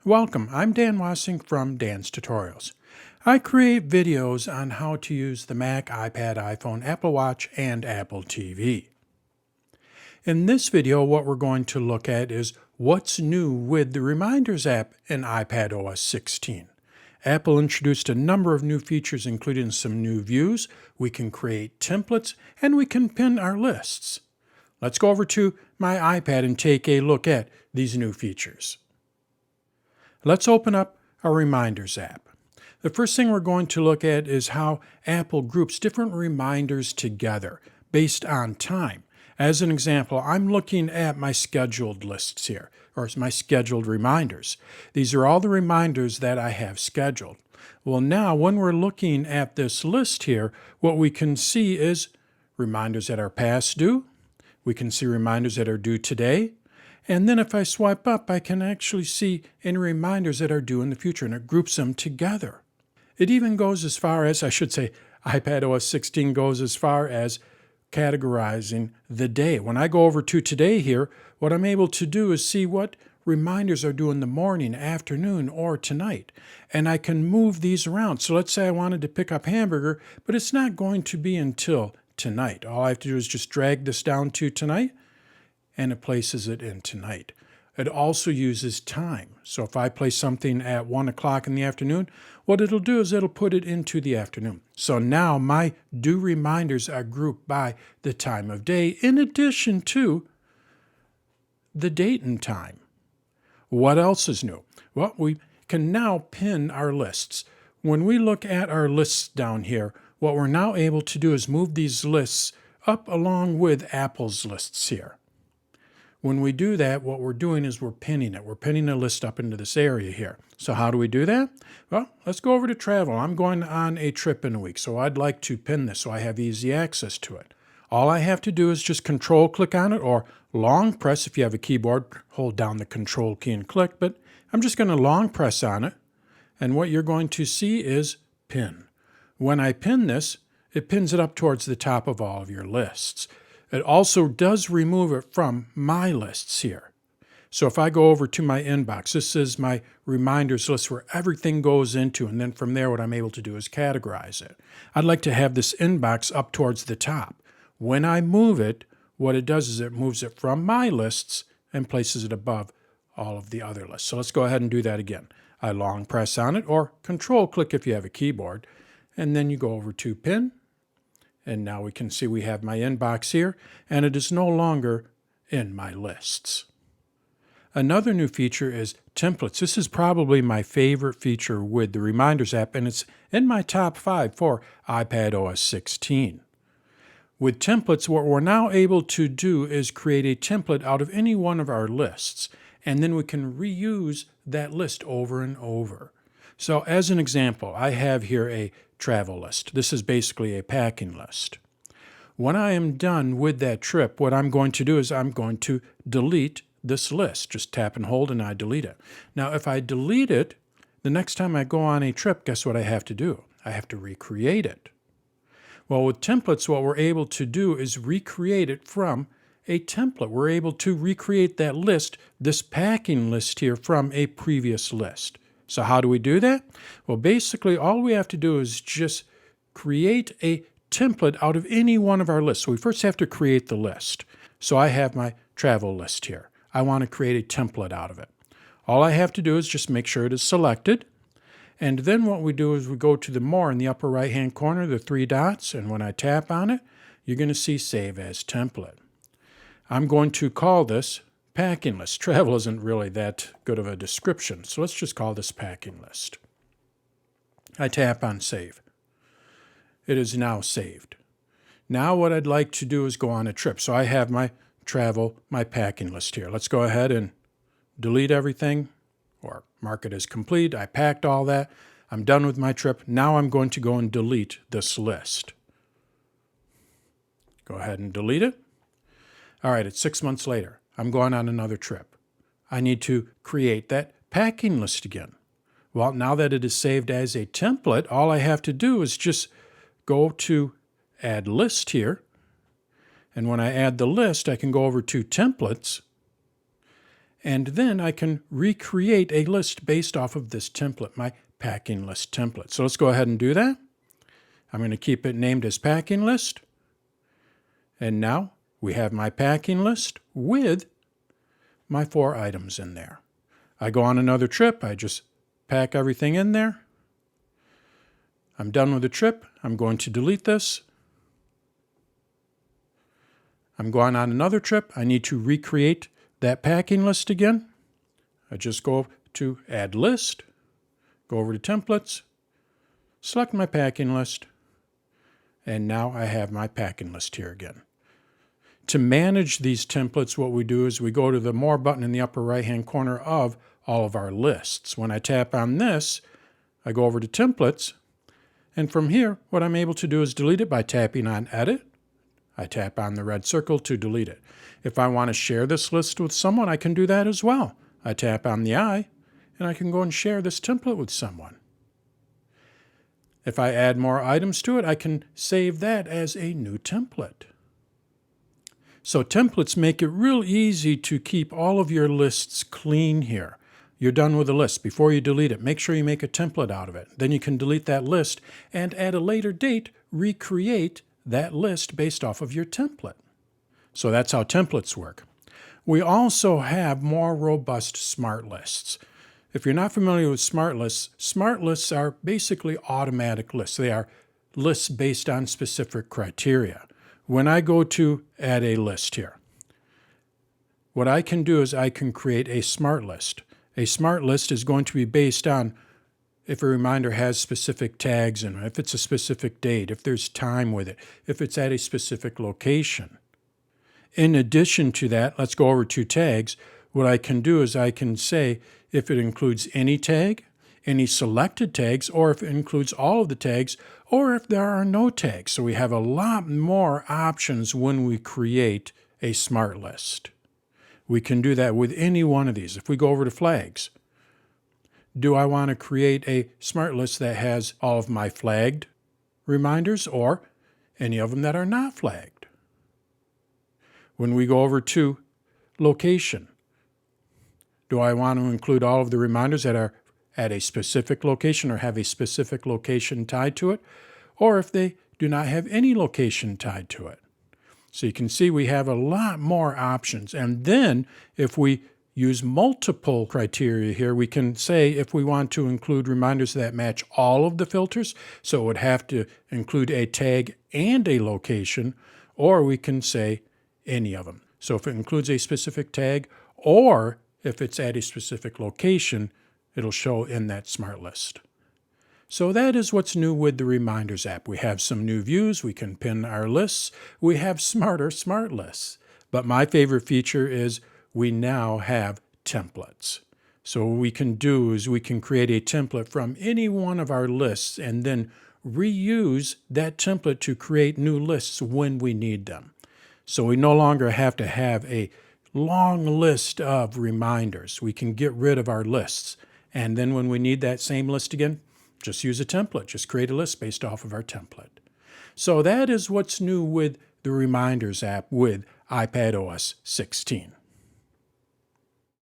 Welcome, I'm Dan Wassing from Dan's Tutorials. I create videos on how to use the Mac, iPad, iPhone, Apple Watch, and Apple TV. In this video, what we're going to look at is what's new with the Reminders app in iPadOS 16. Apple introduced a number of new features, including some new views. We can create templates, and we can pin our lists. Let's go over to my iPad and take a look at these new features. Let's open up our Reminders app. The first thing we're going to look at is how Apple groups different reminders together based on time. As an example, I'm looking at my scheduled lists here, or my scheduled reminders. These are all the reminders that I have scheduled. Well, now when we're looking at this list here, what we can see is reminders that are past due. We can see reminders that are due today. And then if I swipe up, I can actually see any reminders that are due in the future, and it groups them together. It even goes as far as, iPadOS 16 goes as far as categorizing the day. When I go over to today here, what I'm able to do is see what reminders are due in the morning, afternoon, or tonight. And I can move these around. So let's say I wanted to pick up hamburger, but it's not going to be until tonight. All I have to do is just drag this down to tonight, and it places it in tonight. It also uses time. So if I place something at 1 o'clock in the afternoon, what it'll do is it'll put it into the afternoon. So now my due reminders are grouped by the time of day in addition to the date and time. What else is new? Well, we can now pin our lists. When we look at our lists down here, what we're now able to do is move these lists up along with Apple's lists here. When we do that, what we're doing is we're pinning it. We're pinning a list up into this area here. So how do we do that? Well, let's go over to travel. I'm going on a trip in a week, so I'd like to pin this so I have easy access to it. All I have to do is just control click on it, or long press if you have a keyboard, hold down the control key and click, but I'm just going to long press on it, and what you're going to see is pin. When I pin this, it pins it up towards the top of all of your lists. It also does remove it from my lists here. So if I go over to my inbox, this is my reminders list where everything goes into, and then from there what I'm able to do is categorize it. I'd like to have this inbox up towards the top. When I move it, what it does is it moves it from my lists and places it above all of the other lists. So let's go ahead and do that again. I long press on it, or control click if you have a keyboard, and then you go over to pin. And now we can see we have my inbox here, and it is no longer in my lists. Another new feature is templates. This is probably my favorite feature with the Reminders app, and it's in my top 5 for iPadOS 16. With templates, what we're now able to do is create a template out of any one of our lists, and then we can reuse that list over and over. So as an example, I have here a travel list. This is basically a packing list. When I am done with that trip, what I'm going to do is I'm going to delete this list. Just tap and hold and I delete it. Now, if I delete it, the next time I go on a trip, guess what I have to do? I have to recreate it. Well, with templates, what we're able to do is recreate it from a template. We're able to recreate that list, this packing list here, from a previous list. So how do we do that? Well, basically, all we have to do is just create a template out of any one of our lists. So we first have to create the list. So I have my travel list here. I want to create a template out of it. All I have to do is just make sure it is selected. And then what we do is we go to the More in the upper right-hand corner, the 3 dots, and when I tap on it, you're going to see Save as Template. I'm going to call this Packing List. Travel isn't really that good of a description, so let's just call this Packing List. I tap on Save. It is now saved. Now what I'd like to do is go on a trip. So I have my travel, my packing list here. Let's go ahead and delete everything, or mark it as complete. I packed all that. I'm done with my trip. Now I'm going to go and delete this list. Go ahead and delete it. All right, it's 6 months later. I'm going on another trip. I need to create that packing list again. Well, now that it is saved as a template, all I have to do is just go to Add List here. And when I add the list, I can go over to Templates, And then I can recreate a list based off of this template, my packing list template. So let's go ahead and do that. I'm going to keep it named as packing list. And now we have my packing list with my 4 items in there. I go on another trip, I just pack everything in there. I'm done with the trip. I'm going to delete this. I'm going on another trip. I need to recreate that packing list again. I just go to Add List, go over to Templates, select my packing list, and now I have my packing list here again. To manage these templates, what we do is we go to the More button in the upper right-hand corner of all of our lists. When I tap on this, I go over to Templates, and from here, what I'm able to do is delete it by tapping on Edit. I tap on the red circle to delete it. If I want to share this list with someone, I can do that as well. I tap on the eye, and I can go and share this template with someone. If I add more items to it, I can save that as a new template. So templates make it real easy to keep all of your lists clean here. You're done with a list. Before you delete it, make sure you make a template out of it. Then you can delete that list and at a later date, recreate that list based off of your template. So that's how templates work. We also have more robust smart lists. If you're not familiar with smart lists are basically automatic lists. They are lists based on specific criteria. When I go to add a list here, what I can do is I can create a smart list. A smart list is going to be based on if a reminder has specific tags in it, if it's a specific date, if there's time with it, if it's at a specific location. In addition to that, let's go over to tags. What I can do is I can say if it includes any tag, any selected tags, or if it includes all of the tags, or if there are no tags. So we have a lot more options when we create a smart list. We can do that with any one of these. If we go over to flags, do I want to create a smart list that has all of my flagged reminders or any of them that are not flagged? When we go over to location, do I want to include all of the reminders that are at a specific location or have a specific location tied to it, or if they do not have any location tied to it? So you can see we have a lot more options. And then if we use multiple criteria here, we can say if we want to include reminders that match all of the filters, so it would have to include a tag and a location, or we can say any of them. So if it includes a specific tag or if it's at a specific location, it'll show in that smart list. So that is what's new with the Reminders app. We have some new views. We can pin our lists. We have smarter smart lists. But my favorite feature is we now have templates. So what we can do is we can create a template from any one of our lists and then reuse that template to create new lists when we need them. So we no longer have to have a long list of reminders. We can get rid of our lists. And then when we need that same list again, just use a template. Just create a list based off of our template. So that is what's new with the Reminders app with iPadOS 16.